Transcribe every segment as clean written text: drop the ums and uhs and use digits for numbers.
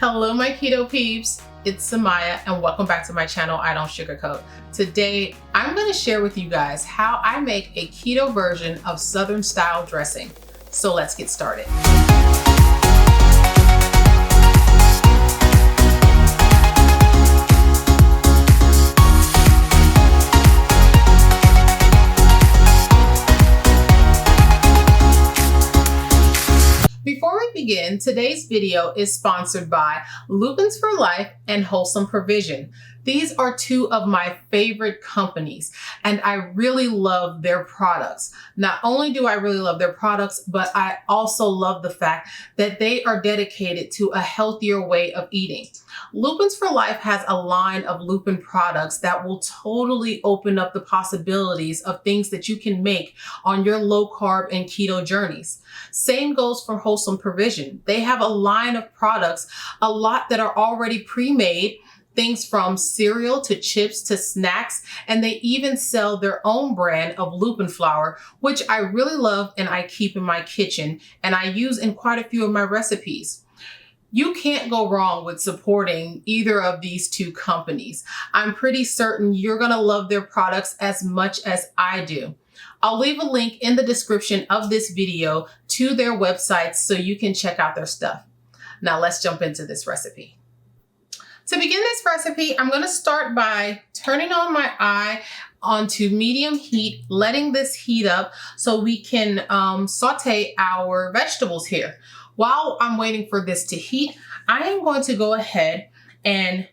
Hello my keto peeps, it's Samaya and welcome back to my channel, I Don't Sugarcoat. Today, I'm going to share with you guys how I make a keto version of Southern style dressing. So let's get started. Before we begin, today's video is sponsored by Lupins for Life and Wholesome Provision. These are two of my favorite companies and I really love their products. Not only do I really love their products, but I also love the fact that they are dedicated to a healthier way of eating. Lupins for Life has a line of lupin products that will totally open up the possibilities of things that you can make on your low carb and keto journeys. Same goes for Wholesome Provision. They have a line of products, a lot that are already pre-made, things from cereal to chips to snacks, and they even sell their own brand of lupin flour, which I really love and I keep in my kitchen and I use in quite a few of my recipes. You can't go wrong with supporting either of these two companies. I'm pretty certain you're gonna love their products as much as I do. I'll leave a link in the description of this video to their websites so you can check out their stuff. Now let's jump into this recipe. To begin this recipe, I'm going to start by turning on my eye onto medium heat, letting this heat up so we can saute our vegetables here. While I'm waiting for this to heat, I am going to go ahead and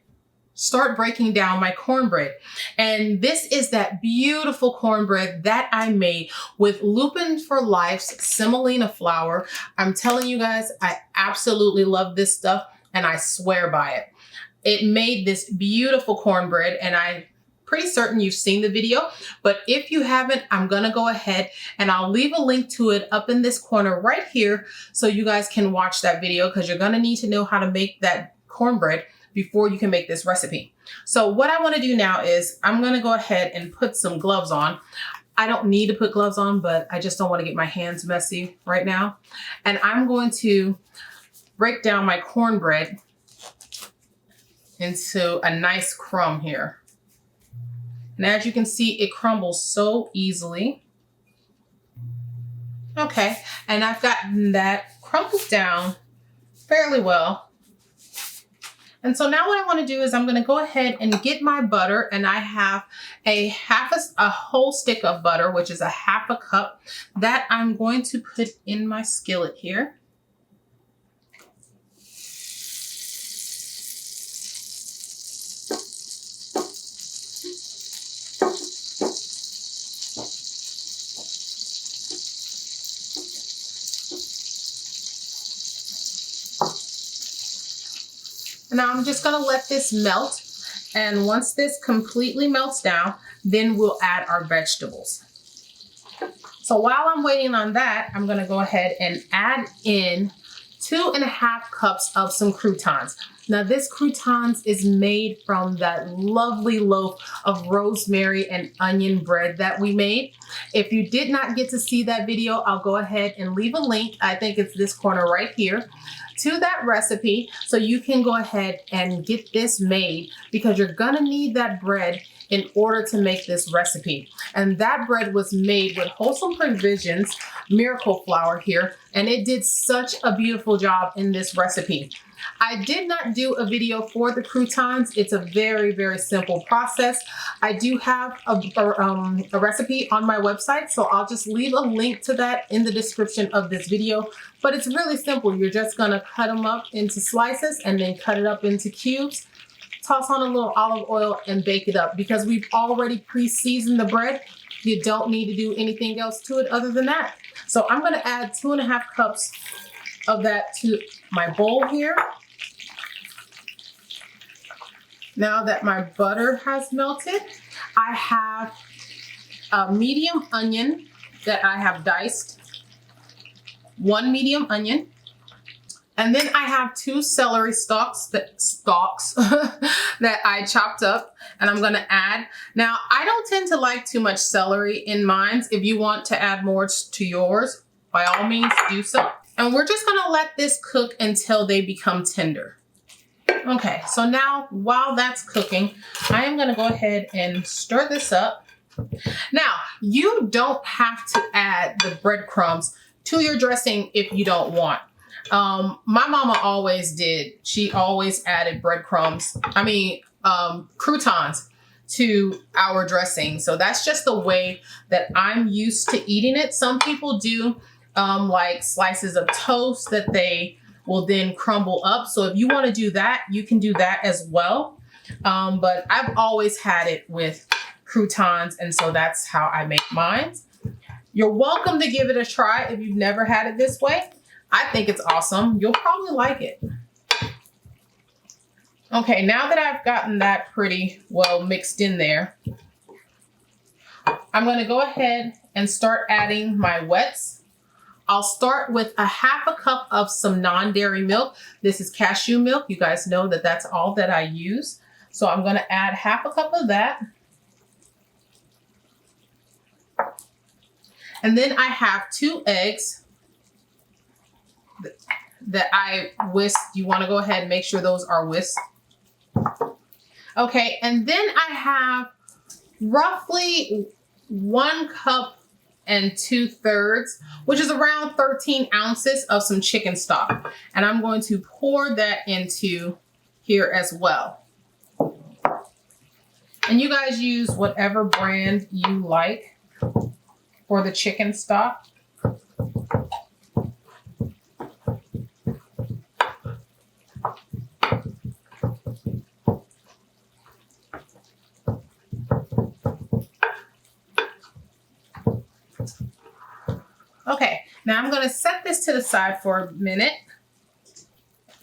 start breaking down my cornbread. And this is that beautiful cornbread that I made with Lupin for Life's semolina flour. I'm telling you guys, I absolutely love this stuff and I swear by it. It made this beautiful cornbread and I'm pretty certain you've seen the video, but if you haven't, I'm gonna go ahead and I'll leave a link to it up in this corner right here so you guys can watch that video because you're gonna need to know how to make that cornbread before you can make this recipe. So what I wanna do now is I'm gonna go ahead and put some gloves on. I don't need to put gloves on, but I just don't wanna get my hands messy right now. And I'm going to break down my cornbread into a nice crumb here. And as you can see, it crumbles so easily. Okay, and I've gotten that crumbled down fairly well. And so now what I want to do is I'm going to go ahead and get my butter, and I have a whole stick of butter, which is a half a cup, that I'm going to put in my skillet here. Now I'm just gonna let this melt, and once this completely melts down, then we'll add our vegetables. So while I'm waiting on that, I'm gonna go ahead and add in 2.5 cups of some croutons. Now this croutons is made from that lovely loaf of rosemary and onion bread that we made. If you did not get to see that video, I'll go ahead and leave a link. I think it's this corner right here to that recipe so you can go ahead and get this made because you're gonna need that bread in order to make this recipe. And that bread was made with Wholesome Provisions miracle flour here, and it did such a beautiful job in this recipe. I did not do a video for the croutons. It's a very, very simple process. I do have a recipe on my website, so I'll just leave a link to that in the description of this video. But it's really simple. You're just gonna cut them up into slices and then cut it up into cubes. Toss on a little olive oil and bake it up. Because we've already pre-seasoned the bread, you don't need to do anything else to it other than that. So I'm gonna add 2.5 cups of that to my bowl here. Now that my butter has melted, I have a medium onion that I have diced, 1 medium onion, and then I have 2 celery stalks that I chopped up and I'm gonna add. Now, I don't tend to like too much celery in mine. If you want to add more to yours, by all means do so. And we're just gonna let this cook until they become tender. Okay, so now while that's cooking, I am going to go ahead and stir this up. Now, you don't have to add the breadcrumbs to your dressing if you don't want. My mama always did. She always added breadcrumbs, croutons to our dressing. So that's just the way that I'm used to eating it. Some people do like slices of toast that they will then crumble up. So if you want to do that, you can do that as well. But I've always had it with croutons, and so that's how I make mine. You're welcome to give it a try if you've never had it this way. I think it's awesome. You'll probably like it. Okay, now that I've gotten that pretty well mixed in there, I'm going to go ahead and start adding my wets. I'll start with a half a cup of some non-dairy milk. This is cashew milk. You guys know that that's all that I use. So I'm going to add half a cup of that. And then I have 2 eggs that I whisked. You want to go ahead and make sure those are whisked. Okay, and then I have roughly 1 cup and 2/3, which is around 13 ounces of some chicken stock. And I'm going to pour that into here as well. And you guys use whatever brand you like for the chicken stock. Okay, now I'm going to set this to the side for a minute.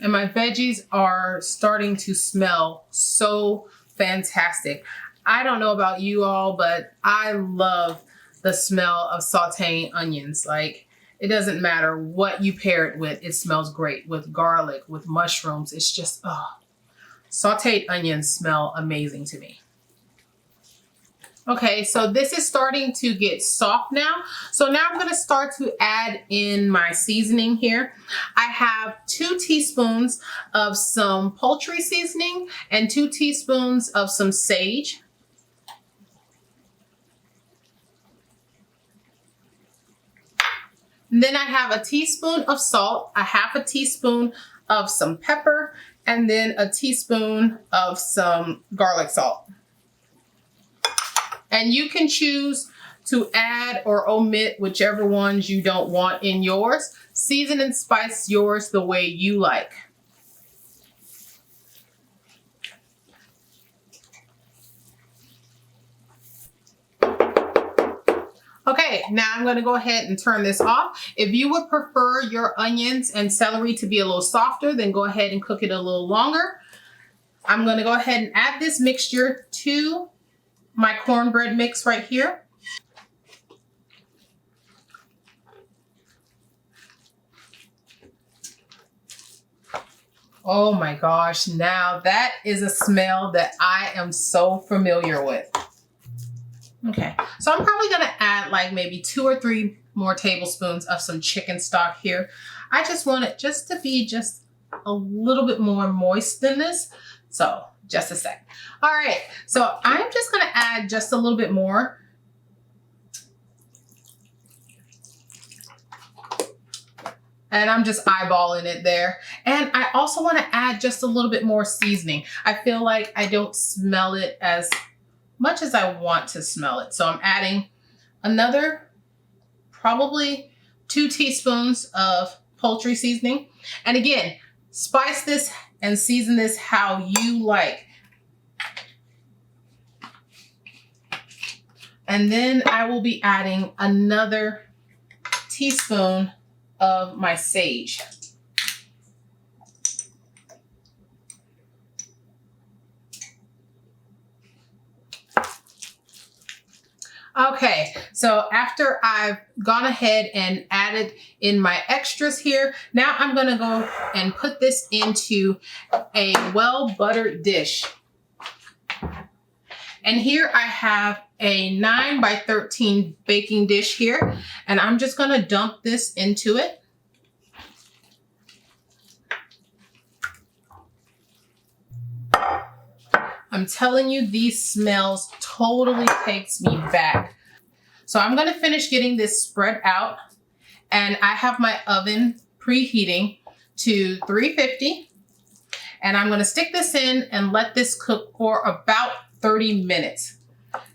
And my veggies are starting to smell so fantastic. I don't know about you all, but I love the smell of sauteing onions. Like, it doesn't matter what you pair it with. It smells great with garlic, with mushrooms. It's just, oh, sauteed onions smell amazing to me. Okay, so this is starting to get soft now. So now I'm going to start to add in my seasoning here. I have 2 teaspoons of some poultry seasoning and 2 teaspoons of some sage. And then I have a teaspoon of salt, a half a teaspoon of some pepper, and then a teaspoon of some garlic salt. And you can choose to add or omit whichever ones you don't want in yours. Season and spice yours the way you like. Okay, now I'm going to go ahead and turn this off. If you would prefer your onions and celery to be a little softer, then go ahead and cook it a little longer. I'm going to go ahead and add this mixture to my cornbread mix right here. Oh my gosh, now that is a smell that I am so familiar with. Okay, so I'm probably gonna add like maybe 2 or 3 more tablespoons of some chicken stock here. I just want it just to be just a little bit more moist than this. So just a sec. All right, so I'm just gonna add just a little bit more. And I'm just eyeballing it there. And I also wanna add just a little bit more seasoning. I feel like I don't smell it as much as I want to smell it. So I'm adding another probably 2 teaspoons of poultry seasoning. And again, spice this and season this how you like. And then I will be adding another teaspoon of my sage. Okay, so after I've gone ahead and added in my extras here, now I'm gonna go and put this into a well-buttered dish. And here I have a 9 by 13 baking dish here, and I'm just gonna dump this into it. I'm telling you, these smells totally takes me back. So I'm gonna finish getting this spread out, and I have my oven preheating to 350, and I'm gonna stick this in and let this cook for about 30 minutes.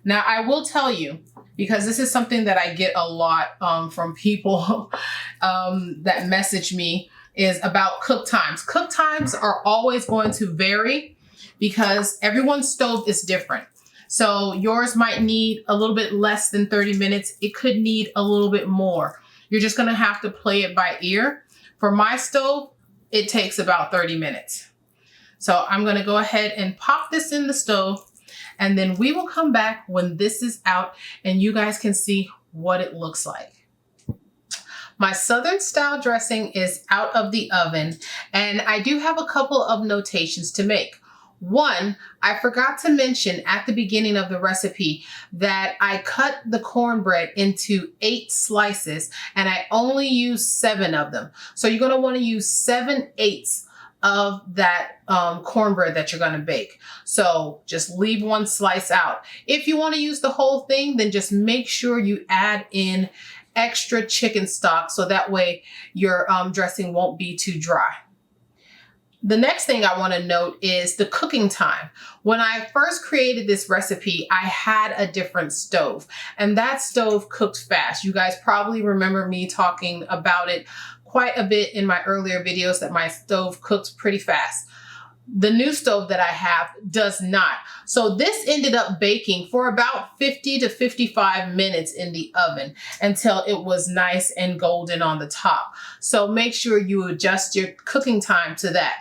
Now I will tell you, because this is something that I get a lot from people that message me, is about cook times. Cook times are always going to vary because everyone's stove is different. So yours might need a little bit less than 30 minutes. It could need a little bit more. You're just gonna have to play it by ear. For my stove, it takes about 30 minutes. So I'm gonna go ahead and pop this in the stove, and then we will come back when this is out and you guys can see what it looks like. My Southern style dressing is out of the oven, and I do have a couple of notations to make. One, I forgot to mention at the beginning of the recipe that I cut the cornbread into 8 slices and I only use 7 of them. So you're gonna wanna use 7/8 of that cornbread that you're gonna bake. So just leave 1 slice out. If you wanna use the whole thing, then just make sure you add in extra chicken stock so that way your dressing won't be too dry. The next thing I want to note is the cooking time. When I first created this recipe, I had a different stove, and that stove cooked fast. You guys probably remember me talking about it quite a bit in my earlier videos, that my stove cooks pretty fast. The new stove that I have does not. So this ended up baking for about 50 to 55 minutes in the oven until it was nice and golden on the top. So make sure you adjust your cooking time to that.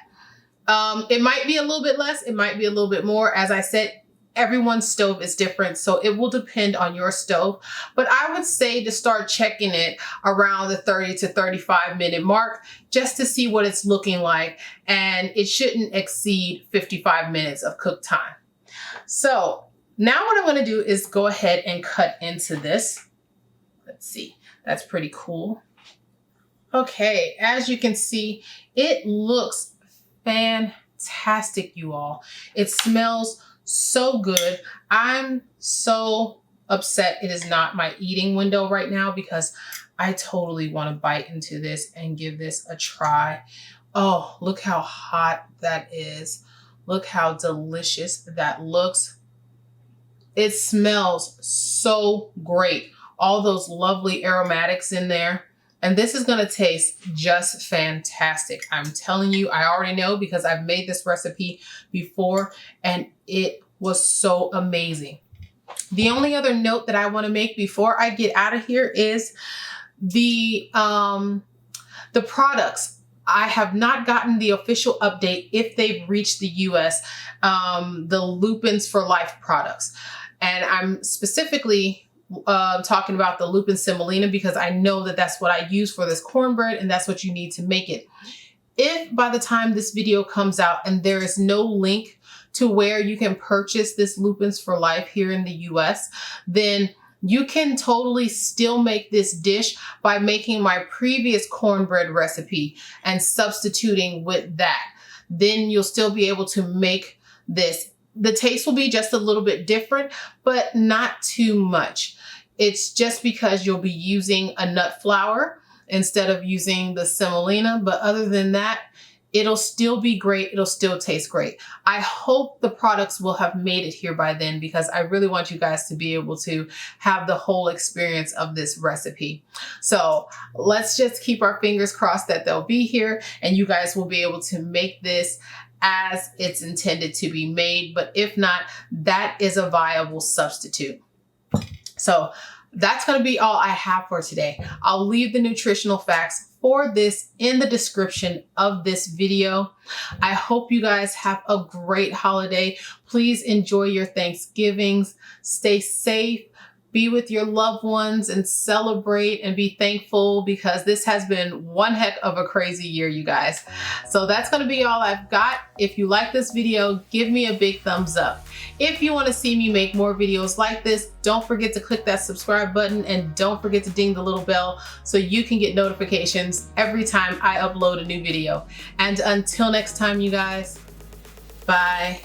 It might be a little bit less, it might be a little bit more. As I said, everyone's stove is different, so it will depend on your stove. But I would say to start checking it around the 30 to 35 minute mark, just to see what it's looking like. And it shouldn't exceed 55 minutes of cook time. So now what I'm gonna do is go ahead and cut into this. Let's see, that's pretty cool. Okay, as you can see, it looks fantastic, you all. It smells so good. I'm so upset it is not my eating window right now because I totally want to bite into this and give this a try. Oh, look how hot that is. Look how delicious that looks. It smells so great. All those lovely aromatics in there. And this is gonna taste just fantastic. I'm telling you, I already know because I've made this recipe before and it was so amazing. The only other note that I wanna make before I get out of here is the products. I have not gotten the official update if they've reached the US, the Lupins for Life products. And I'm specifically talking about the lupin semolina because I know that that's what I use for this cornbread and that's what you need to make it. If by the time this video comes out and there is no link to where you can purchase this Lupins for Life here in the US, then you can totally still make this dish by making my previous cornbread recipe and substituting with that. Then you'll still be able to make this. The taste will be just a little bit different, but not too much. It's just because you'll be using a nut flour instead of using the semolina. But other than that, it'll still be great. It'll still taste great. I hope the products will have made it here by then because I really want you guys to be able to have the whole experience of this recipe. So let's just keep our fingers crossed that they'll be here and you guys will be able to make this as it's intended to be made. But if not, that is a viable substitute. So that's going to be all I have for today. I'll leave the nutritional facts for this in the description of this video. I hope you guys have a great holiday. Please enjoy your Thanksgivings. Stay safe. Be with your loved ones and celebrate and be thankful because this has been one heck of a crazy year, you guys. So that's going to be all I've got. If you like this video, give me a big thumbs up. If you want to see me make more videos like this, don't forget to click that subscribe button and don't forget to ding the little bell so you can get notifications every time I upload a new video. And until next time, you guys, bye.